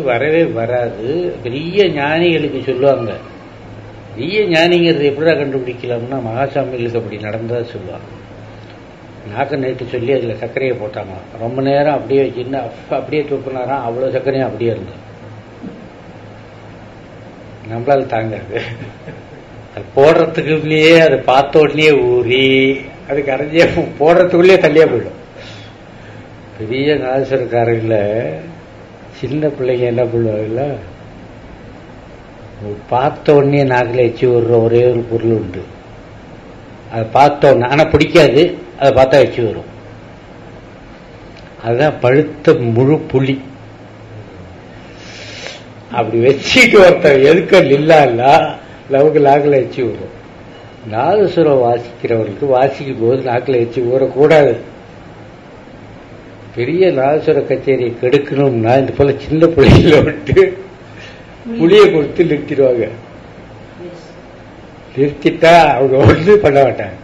வரவே வராது. பெரிய ஞானிகளுக்கு சொல்லுவாங்க. பெரிய ஞானிங்கிறது எப்படிடா கண்டுபிடிக்கலாம்னா, மகாசாமிகளுக்கு அப்படி நடந்ததா சொல்லுவாங்க. நாக்கு நைட்டு சொல்லி அதில் சர்க்கரையை போட்டாங்க. ரொம்ப நேரம் அப்படியே வச்சுன்னா அப்படியே துப்புனாராம். அவ்வளோ சர்க்கரையும் அப்படியே இருந்தது. நம்மளால தாங்காது. அது போடுறதுக்குள்ளேயே அதை பார்த்த உடனே ஊறி அது கரைஞ்சியே போடுறதுக்குள்ளேயே தள்ளியா போயிடும். பெரிய நாசரக்காரங்கள சின்ன பிள்ளைங்க என்ன பண்ணுவாங்கல்ல, பார்த்த உடனே நாக்கில் எச்சி விடுற ஒரே ஒரு பொருள் உண்டு. அதை பார்த்தோன்னா, ஆனால் பிடிக்காது, அதை பார்த்தா எச்சி வரும். அதுதான் பழுத்த முழு புளி. அப்படி வச்சுட்டு ஒருத்தர் எதுக்க இல்லா நமக்கு நாக்கில் எச்சி வரும். நாதசுரம் வாசிக்கிறவர்களுக்கு வாசிக்கும் போது நாக்கில் எச்சி ஊறக்கூடாது. பெரிய நாதசுர கச்சேரியை கெடுக்கணும்னா இந்த போல சின்ன பிள்ளைகளை விட்டு புளியை கொடுத்து நிறுத்திடுவாங்க. நிறுத்திட்டா அவங்க ஒன்றும் பண்ண மாட்டாங்க.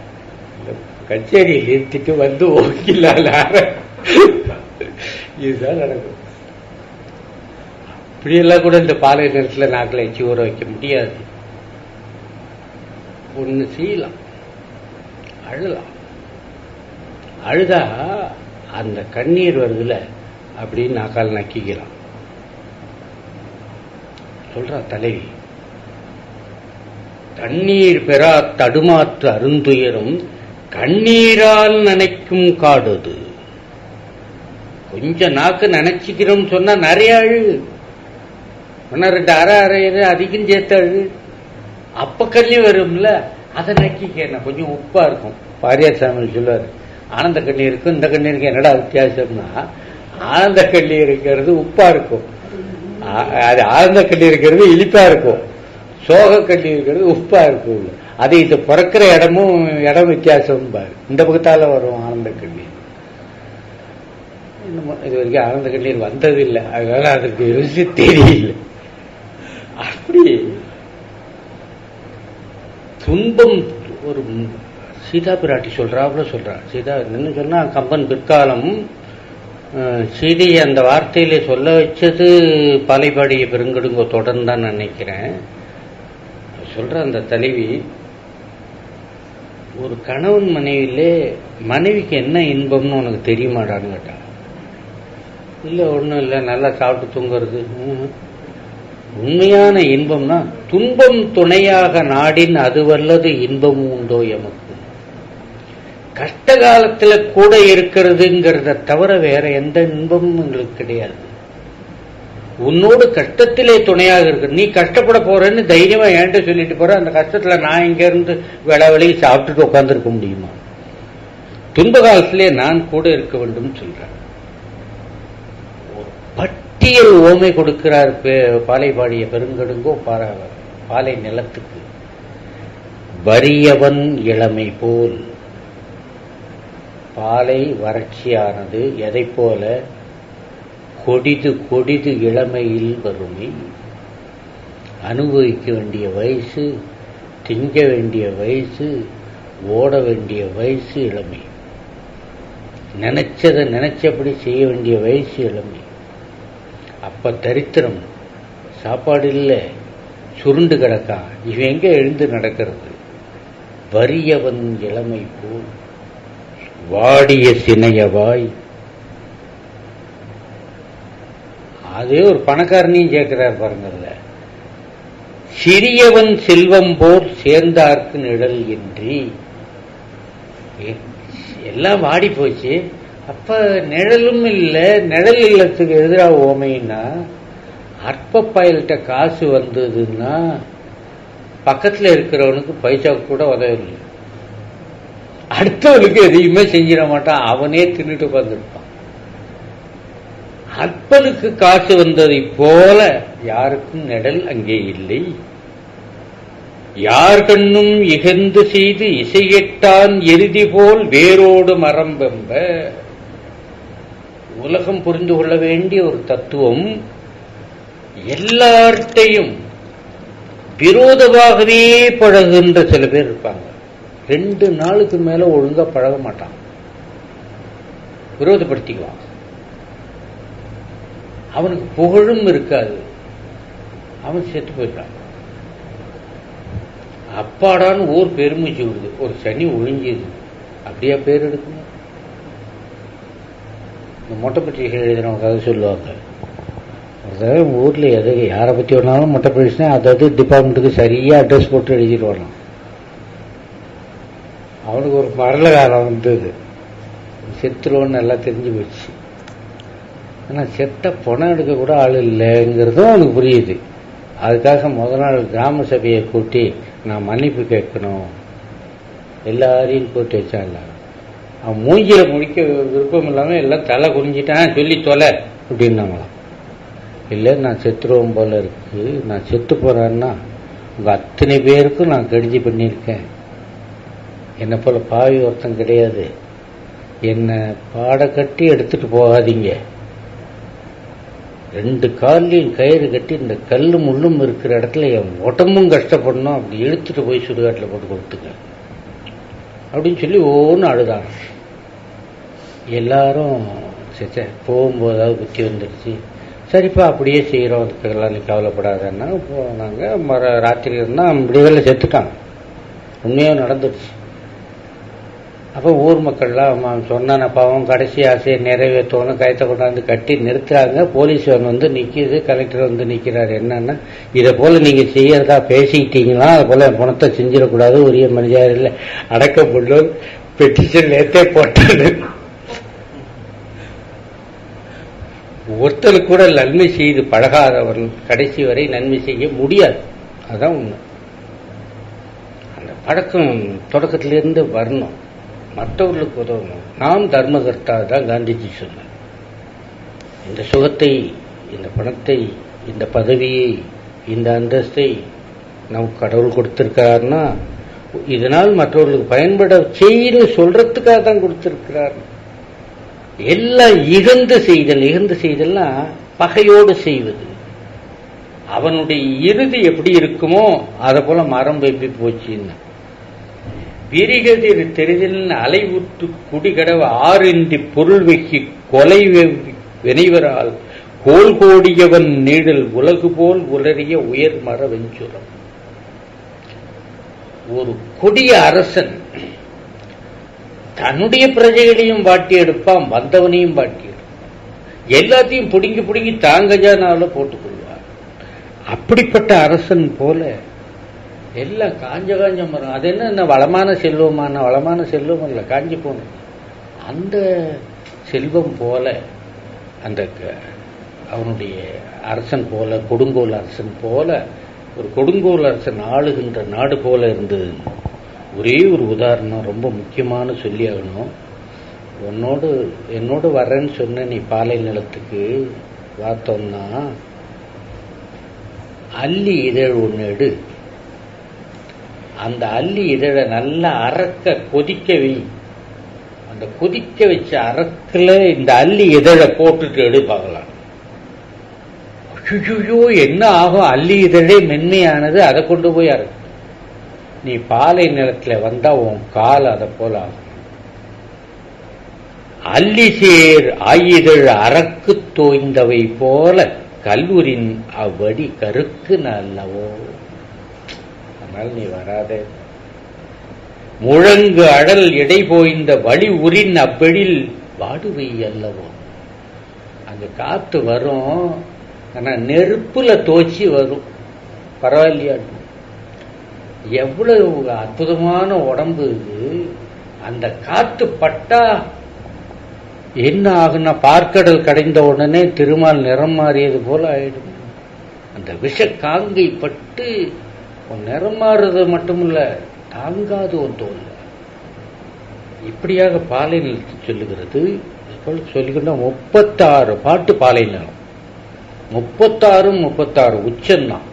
கச்சேரியை நிறுத்திட்டு வந்து ஓக்கிலால இதுதான் நடக்கும். இப்படியெல்லாம் கூட இந்த பாலை நேரத்தில் நாக்கில் எச்சி ஊற வைக்க முடியாது. ஒன்று செய்யலாம், அழலாம். அழுதா அந்த கண்ணீர் வருதுல அப்படின்னு நாக்கால் நக்கிக்கலாம். சொல்றா தலைவி, தண்ணீர் பெறா தடுமாற்று அருந்துயரும் கண்ணீரால் நினைக்கும் காடுது. கொஞ்சம் நாக்கு நினைச்சுக்கிறோம் சொன்னா நிறைய அழு. ஒன்னா ரெண்டு அரை அதிகம் சேர்த்து அழு. அப்ப கண்ணி வரும்ல, அதை நக்கிக்க. கொஞ்சம் உப்பா இருக்கும். பாரியார் சாமி சொல்லுவாரு, ஆனந்த கண்ணீருக்கும் இந்த கண்ணீருக்கு என்னடா வித்தியாசம்னா, ஆனந்த கண்ணீர் இருக்கிறது உப்பா இருக்கும், அது ஆனந்த கண்ணீர் இருக்கிறது இனிப்பா இருக்கும், சோக கண்ணீர் இருக்கிறது உப்பா இருக்கும். அது இது பிறக்கிற இடம் வித்தியாசம் பாரு. இந்த பக்கத்தால வரும் ஆனந்த கண்ணீர். இது வரைக்கும் ஆனந்த கண்ணீர் வந்ததில்லை, அதனால அதுக்கு ருசி தெரியல. அப்படி துன்பம் ஒரு சீதா பிராட்டி சொல்றாப்புல சொல்றா. சீதா என்ன சொன்னா, கம்பன் பிற்காலம் சீதையை அந்த வார்த்தையிலே சொல்ல வச்சது பாலைப்பாடிய பெருங்கடுங்கோ தொடர்ந்து தான் நினைக்கிறேன். சொல்ற அந்த தலைவி, ஒரு கணவன் மனைவியிலே மனைவிக்கு என்ன இன்பம்னு உனக்கு தெரியுமாடான்னு கேட்டா. இல்லை ஒன்றும் இல்லை, நல்லா சாப்பிட்டு தூங்குறது. உண்மையான இன்பம்னா துன்பம் துணையாக நாடின் அது வல்லது இன்பமும் உண்டோ எமக்கு. கஷ்ட காலத்துல கூட இருக்கிறதுங்கிறத தவிர வேற எந்த இன்பமும் எங்களுக்கு கிடையாது. உன்னோடு கஷ்டத்திலே துணையாக இருக்கு. நீ கஷ்டப்பட போறேன்னு தைரியமா ஏன்ட்டு சொல்லிட்டு போற, அந்த கஷ்டத்துல நான் இங்க இருந்து வெளியே சாப்பிட்டுட்டு உட்காந்துருக்க முடியுமா? துன்ப காலத்திலே நான் கூட இருக்க வேண்டும் சொல்றேன். பட்டியல் ஓமை கொடுக்கிறார் பாலைப்பாடிய பெருங்கடுங்கோ பாலை நிலத்துக்கு. வறியவன் இளமை போல், பாலை வறட்சியானது எதை போல, கொடிது கொடிது இளமையில் வறுமை. அனுபவிக்க வேண்டிய வயசு, திங்க வேண்டிய வயசு, ஓட வேண்டிய வயசு இளமை. நினைச்சதை நினைச்சபடி செய்ய வேண்டிய வயசு இளமை. அப்ப தரித்திரம், சாப்பாடு இல்லை, சுருண்டு கிடக்கா, இவன் எங்க எழுந்து நடக்கிறது? வறியவன் இளமை போல் வாடிய சினையவாய். அதே ஒரு பணக்காரனையும் கேட்கிறார் பாருங்கல்ல. சிறியவன் செல்வம் போல் சேர்ந்தார்க்கு நிழல் இன்றி. எல்லாம் வாடி போச்சு, அப்ப நிழலும் இல்லை. நிழல் இல்லத்துக்கு எதிராக ஓமைன்னா, அற்ப பயல்கிட்ட காசு வந்ததுன்னா பக்கத்துல இருக்கிறவனுக்கு பைசா கூட உதவில்லை, அடுத்தவனுக்கு எதையுமே செஞ்சிட மாட்டான், அவனே தின்னுட்டு உட்கார்ந்துருப்பான். அற்பனுக்கு காசு வந்ததை போல யாருக்கும் நிழல் அங்கே இல்லை. யார் கண்ணும் இகந்து செய்து இசையெட்டான் எருதி போல் வேரோடு மரம் வெம்ப. உலகம் புரிந்து கொள்ள வேண்டிய ஒரு தத்துவம், எல்லார்ட்டையும் விரோதமாகவே பழகுகின்ற சில பேர் இருப்பாங்க. 2 நாளுக்கு மேல ஒழுங்கா பழக மாட்டான், விரோதப்படுத்திக்குவான். அவனுக்கு புகழும் இருக்காது, அவன் செத்து போயிட்டான். அப்பாடான்னு ஊர் பெருமிச்சு விடுது, ஒரு சனி ஒழிஞ்சுது. அப்படியா பேர் எடுக்கணும்? இந்த மொட்டை பற்றிகள் எழுதினவங்க கதை சொல்லுவாங்க. அதாவது ஊர்ல எது யாரை பத்தி வேணாலும் மொட்டை பழிச்சுனா அதாவது டிபார்ட்மெண்ட்டுக்கு சரியா அட்ரஸ் போட்டு எழுதிட்டு வரலாம். அவனுக்கு ஒரு மரல காலம் வந்தது, செத்துருவோன்னு நல்லா தெரிஞ்சு போச்சு. ஆனா செத்த பணம் எடுக்க கூட ஆள் இல்லைங்கிறதும் அவனுக்கு புரியுது. அதுக்காக முதல் நாள் கிராம சபையை கூட்டி நான் மன்னிப்பு கேட்கணும் எல்லாரையும் கூட்டி வச்சான்ல. அவன் மூஞ்சில முடிக்க விருப்பம் இல்லாம எல்லாம் தலை குனிஞ்சிட்டான், சொல்லி தொலை அப்படின்னாங்களாம். இல்லை நான் செத்துருவோம் போல இருக்கு, நான் செத்து போறேன்னா உங்க அத்தனை பேருக்கும் நான் கெடுதி பண்ணியிருக்கேன், என்னை போல பாவி ஒருத்தன் கிடையாது, என்னை பாட கட்டி எடுத்துட்டு போகாதீங்க, 2 காலையும் கயிறு கட்டி இந்த கல்லு முள்ளும் இருக்கிற இடத்துல என் உடம்பும் கஷ்டப்படணும், அப்படி இழுத்துட்டு போய் சுடுகாட்டில் போட்டு கொடுத்துங்க அப்படின்னு சொல்லி ஒவ்வொன்று அழுதாங்க. எல்லாரும் போகும்போதாவது புத்தி வந்துடுச்சு, சரிப்பா அப்படியே செய்கிறோம், அதுக்கெல்லாம் நீ கவலைப்படாதன்னா போனாங்க. ராத்திரி இருந்தால் விடிவேல செத்துட்டாங்க. உண்மையாக நடந்துடுச்சு. அப்போ ஊர் மக்கள்லாம் சொன்ன பாவம் கடைசி ஆசையை நிறைவேற்றோன்னு கயத்தை கொண்டாந்து கட்டி நிறுத்துறாங்க. போலீஸ் வந்து நிற்கிது, கலெக்டர் வந்து நிற்கிறார். என்னன்னா இதை போல நீங்க செய்யறதா பேசிக்கிட்டீங்களா, அது போல பணத்தை செஞ்சிடக்கூடாது, உரிய மரியாதையில் அடக்கப்படும் பெட்டிஷன் நேற்றே போட்டது. ஒருத்தர் கூட நன்மை செய்து பழகாதவர்கள் கடைசி வரை நன்மை செய்ய முடியாது. அதான் உண்மை. அந்த பழக்கம் தொடக்கத்திலிருந்து வரணும், மற்றவர்களுக்கு உதவணும். நாம் தர்மகர்த்தா தான் காந்திஜி சொன்னார். இந்த சுகத்தை, இந்த பணத்தை, இந்த பதவியை, இந்த அந்தஸ்தை நமக்கு கடவுள் கொடுத்திருக்கிறார்னா இதனால் மற்றவர்களுக்கு பயன்பட செய்து சொல்றதுக்காக தான் கொடுத்திருக்கிறார். எல்லாம் இகந்து செய்தல். இகந்து செய்தல்னா பகையோடு செய்வது. அவனுடைய இறுதி எப்படி இருக்குமோ அதை போல மரம் வெப்பி போச்சுன்னு. விரிகதிர் தெரிதல் அலைவுற்று குடிகடவ ஆறின்றி பொருள் வெக்கி கொலை வினைவரால் கோல் கோடியவன் நீடல் உலகு போல் உலறிய உயர் மர வெஞ்சுரம். ஒரு கொடிய அரசன் தன்னுடைய பிரஜைகளையும் வாட்டி எடுப்பான், வந்தவனையும் வாட்டி எடுப்பான், எல்லாத்தையும் பிடுங்கி பிடுங்கி தாங்கஜானால போட்டுக் கொள்வார். அப்படிப்பட்ட அரசன் போல எல்லாம் காஞ்ச காஞ்ச மரம். அது என்ன வளமான செல்வமான? வளமான செல்வம் இல்லை, காஞ்சி போகணும். அந்த செல்வம் போல அந்த அவனுடைய அரசன் போல, கொடுங்கோல் அரசன் போல, ஒரு கொடுங்கோல் அரசன் ஆளுகின்ற நாடு போல இருந்தது. ஒரே ஒரு உதாரணம் ரொம்ப முக்கியமான சொல்லி ஆகணும். என்னோடு வர்றேன்னு சொன்ன நீ பாலை நிலத்துக்கு பார்த்தோம்னா அல்லி இதழ் ஒன்று எடு. அந்த அல்லி இதழை நல்லா அறக்க கொதிக்க வை. அந்த கொதிக்க வச்ச அறக்கல இந்த அல்லி இதழை போட்டுட்டு எடு பார்க்கலாம். ஐயோ என்ன ஆகும்? அல்லி இதழே மென்மையானது, அதை கொண்டு போய் அறக்கு. நீ பாலை நிலத்துல வந்தா உன் கால் அதை போல ஆகும். அல்லி சேர் ஆயுதழ் அறக்கு தோய்ந்தவை போல கல்லூரின் அவ்வடி கருக்கு நல்லவோ. அதனால நீ வராதே. முழங்கு அடல் எடை போய்ந்த வழி உரின் அப்பெழில் வாடுவை அல்லவோ. அங்க காத்து வரும், ஆனா நெருப்புல தோச்சி வரும். பரவாயில்லையா? எவ்வளவு அற்புதமான உடம்பு இது. அந்த காத்து பட்டா என்ன ஆகுன்னா பார்க்கடல் கடைந்த உடனே திருமால் நிறம் மாறியது போல ஆயிடும். அந்த விஷ காங்கை பட்டு நிறம் மாறுறது மட்டுமில்ல, தாங்காது ஒரு தோல். இப்படியாக பாலை நிலத்தை சொல்லுகிறது. சொல்லிக்கிட்டா 36 பாட்டு பாலை நிலம். 36 உச்சம்தான்.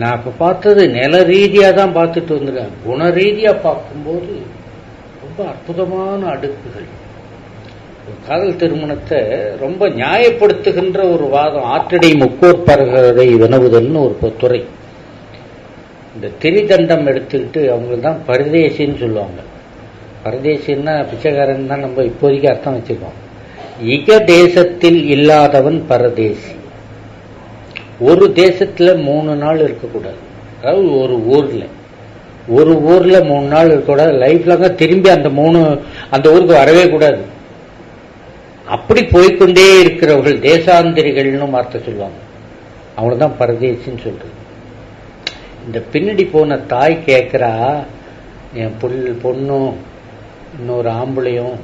நான் இப்ப பார்த்தது நில ரீதியா தான் பார்த்துட்டு வந்துருக்கேன். குண ரீதியா பார்க்கும்போது ரொம்ப அற்புதமான அடுக்குகள். ஒரு காதல் திருமணத்தை ரொம்ப நியாயப்படுத்துகின்ற ஒரு வாதம். ஆற்றடை முக்கோற்பரகரை வினவுதல்னு ஒரு துறை. இந்த திரிதண்டம் எடுத்துக்கிட்டு அவங்க தான் பரதேசின்னு சொல்லுவாங்க. பரதேசின்னா பிச்சைக்காரன் தான் நம்ம இப்போதைக்கு அர்த்தம் வச்சுக்கோம். இக தேசத்தில் இல்லாதவன் பரதேசி. ஒரு தேசத்துல 3 நாள் இருக்கக்கூடாது. அதாவது ஒரு ஊர்ல 3 நாள் இருக்கக்கூடாது. லைஃப் லாங்க திரும்பி அந்த ஊருக்கு வரவே கூடாது. அப்படி போய்கொண்டே இருக்கிறவர்கள் தேசாந்திரிகள்னு வார்த்தை சொல்லுவாங்க. அவங்களதான் பரதேசின்னு சொல்றது. இந்த பின்னாடி போன தாய் கேட்கிறா, என் பொண்ணும் இன்னொரு ஆம்பளையும்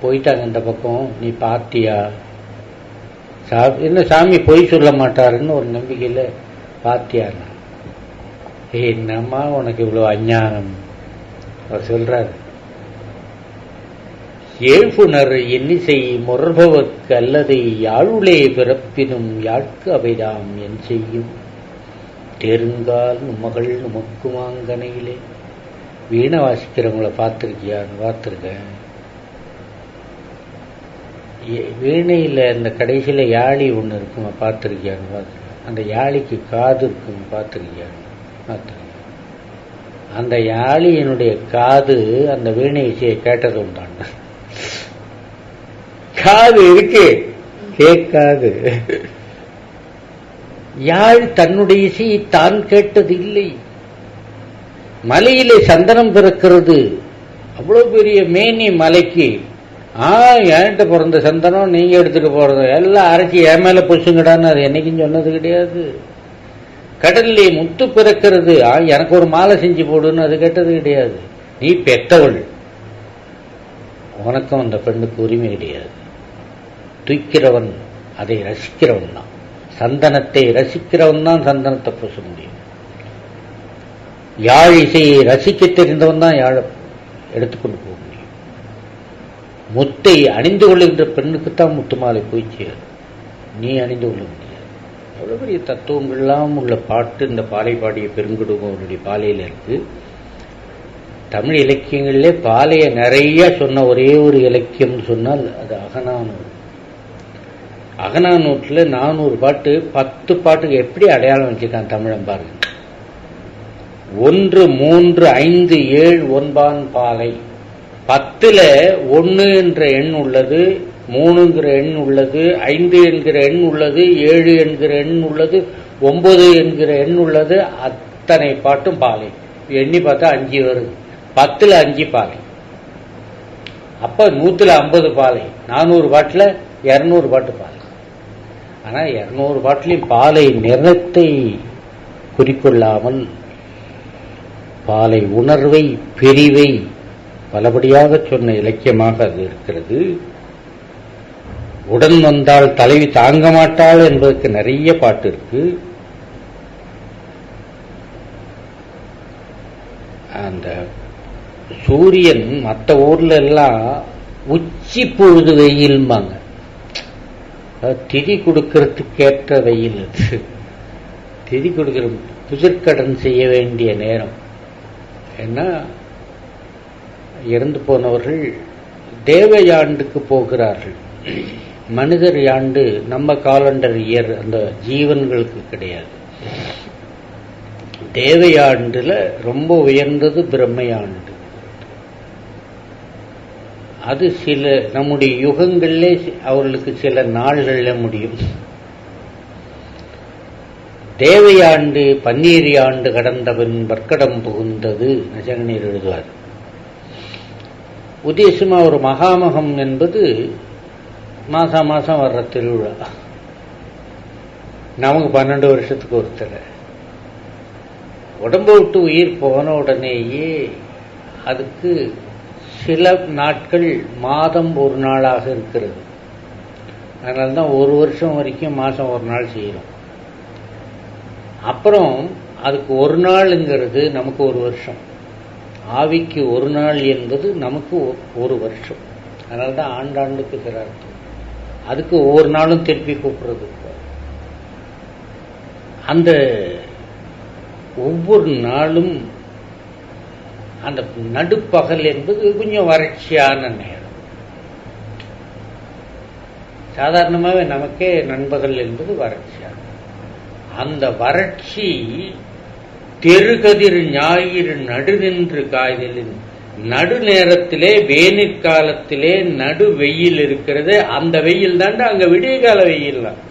போயிட்டாங்க இந்த பக்கம், நீ பாத்தியா? என்ன சாமி பொய் சொல்ல மாட்டாருன்னு ஒரு நம்பிக்கையில பாத்தியார். என்னம்மா உனக்கு இவ்வளவு அஞ்ஞானம்? அவர் சொல்றாரு, ஏழ்புணர் இன்னிசை முற்பவர்க்கு அல்லது யாழுளே பிறப்பினும் யாழ்க்கு அவைதாம் என் செய்யும் தேருங்கால் நுமகள் நுமக்குமாங்கனையிலே. வீணை வாசிக்கிறவங்கள பார்த்திருக்கியான்னு? பார்த்திருக்கேன். வீணையில அந்த கடைசியில யாழி ஒண்ணு இருக்குமா? பார்த்திருக்கியான்னு? பார்த்திருக்கேன். அந்த யாழிக்கு காது இருக்கும், பார்த்திருக்கியான்னு? பார்த்திருக்கேன். அந்த யாழியினுடைய காது அந்த வீணை இசையை கேட்டது உண்டான காது இருக்கு, கேட்காது. யாழ் தன்னுடைய இசையை தான் கேட்டது இல்லை. மலையிலே சந்தனம் பிறக்கிறது. அவ்வளவு பெரிய மேனி மலைக்கு, என்கிட்ட பிறந்த சந்தனம் நீங்க எடுத்துட்டு போறது, எல்லாம் அரைச்சி என் மேல பூசுங்கடான்னு அது என்னைக்கும் சொன்னது கிடையாது. கடல்லே முத்து பிறக்கிறது, எனக்கு ஒரு மாலை செஞ்சு போடுன்னு அது கேட்டது கிடையாது. நீ பெத்தவள், உனக்கும் அந்த பெண்ணுக்கு உரிமை கிடையாது. தூக்கிறவன் அதை ரசிக்கிறவன் தான். சந்தனத்தை ரசிக்கிறவன் தான் சந்தனத்தை பூச முடியும். யாழ் இசையை ரசிக்க தெரிந்தவன் தான் யாழை எடுத்துக்கொண்டு போக முடியும். முத்தை அணிந்து கொள்ளுகின்ற பெண்ணுக்குத்தான் முத்து மாலை போய் சேரும், நீ அணிந்து கொள்ள முடியாது. எவ்வளவு பெரிய தத்துவங்கள்லாம் உள்ள பாட்டு இந்த பாலை பாடிய பெருங்குடும்பம் அவருடைய பாலையில இருக்கு. தமிழ் இலக்கியங்களிலே பாலைய நிறைய சொன்ன ஒரே ஒரு இலக்கியம் சொன்னால் அது அகநானூறு. அகநானூற்றுல 400 பாட்டு, 10 பாட்டுக்கு எப்படி அடையாளம் வச்சிருக்கான் தமிழன் பாருங்க. 1, 3, 5, 7 ஒன்பான் பாலை. 10ல 1 என்ற எண் உள்ளது, 3 எண் உள்ளது, 5 என்கிற எண் உள்ளது, 7 என்கிற எண் உள்ளது, 9 என்கிற எண் உள்ளது. அத்தனை பாட்டும் பாலை. எண்ணி பார்த்தா 5 வருது. 10ல 5 பாலை. அப்ப 150 பாலை. 400 பாட்டுல 200 பாட்டு பாலை. ஆனா 200 பாட்டிலையும் பாலை நிறத்தை குறிக்கொள்ளாமல் பாலை உணர்வை, பிரிவை பலபடியாக சொன்ன இலக்கியமாக அது இருக்கிறது. உடன் வந்தால் தலைவி தாங்க மாட்டாள் என்பதற்கு நிறைய பாட்டு இருக்கு. அந்த சூரியன் மற்ற ஊர்ல எல்லாம் உச்சி பொழுது வெயில்பாங்க. திதி கொடுக்கறதுக்கேற்ற வெயில் அது. திதி கொடுக்கிற புதிர்கடன் செய்ய வேண்டிய நேரம். ஏன்னா இறந்து போனவர்கள் தேவயாண்டுக்கு போகிறார்கள். மனிதர் யாண்டு நம்ம காலண்டர் இயர் அந்த ஜீவன்களுக்கு கிடையாது. தேவயாண்டுல ரொம்ப உயர்ந்தது பிரம்மையாண்டு. அது சில நம்முடைய யுகங்களிலே அவர்களுக்கு சில நாள்கள்ல முடியும். தேவையாண்டு 12 ஆண்டு கடந்தவன் வர்க்கடம் புகுந்தது நஜகனீர் எழுதுவார். உதேசமா ஒரு மகாமகம் என்பது மாசம் மாசம் வர்ற திருவிழா. நமக்கு 12 வருஷத்துக்கு ஒருத்தர். உடம்பு விட்டு உயிர் போன உடனேயே அதுக்கு சில நாட்கள் மாதம் ஒரு நாளாக இருக்கிறது. அதனால்தான் ஒரு வருஷம் வரைக்கும் மாசம் ஒரு நாள் செய்யறோம். அப்புறம் அதுக்கு ஒரு நாளுங்கிறது நமக்கு ஒரு வருஷம். ஆவிக்கு ஒரு நாள் என்பது நமக்கு ஒரு வருஷம். அதனால்தான் ஆண்டாண்டுக்கு சிறார்த்தம். அதுக்கு ஒவ்வொரு நாளும் திருப்பி கூப்பிடுறது. அந்த ஒவ்வொரு நாளும் அந்த நடுப்பகல் என்பது கொஞ்சம் வறட்சியான நேரம். சாதாரணமாகவே நமக்கே நண்பகல் என்பது வறட்சியான. அந்த வறட்சி தெருகதிர் ஞாயிறு நடுநின்று காய்தலின் நடு நேரத்திலே வேநீர் காலத்திலே நடு வெயில் இருக்கிறது. அந்த வெயில் தாண்டா அங்க விடிய கால வெயில் தான்.